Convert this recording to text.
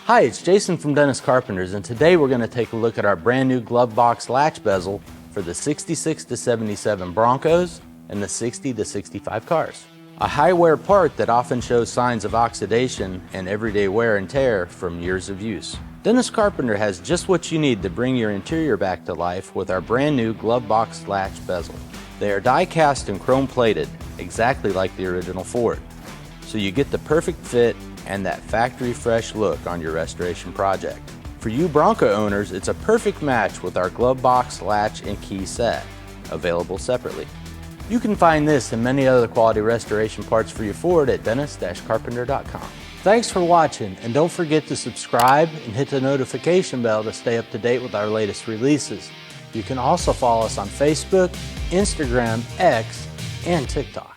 Hi, it's Jason from Dennis Carpenters, and today we're going to take a look at our brand new glove box latch bezel for the 66 to 77 Broncos and the 60 to 65 cars. A high wear part that often shows signs of oxidation and everyday wear and tear from years of use. Dennis Carpenter has just what you need to bring your interior back to life with our brand new glove box latch bezel. They are die cast and chrome plated, exactly like the original Ford. So you get the perfect fit and that factory fresh look on your restoration project. For you Bronco owners, it's a perfect match with our glove box, latch, and key set, available separately. You can find this and many other quality restoration parts for your Ford at dennis-carpenter.com. Thanks for watching, and don't forget to subscribe and hit the notification bell to stay up to date with our latest releases. You can also follow us on Facebook, Instagram, X, and TikTok.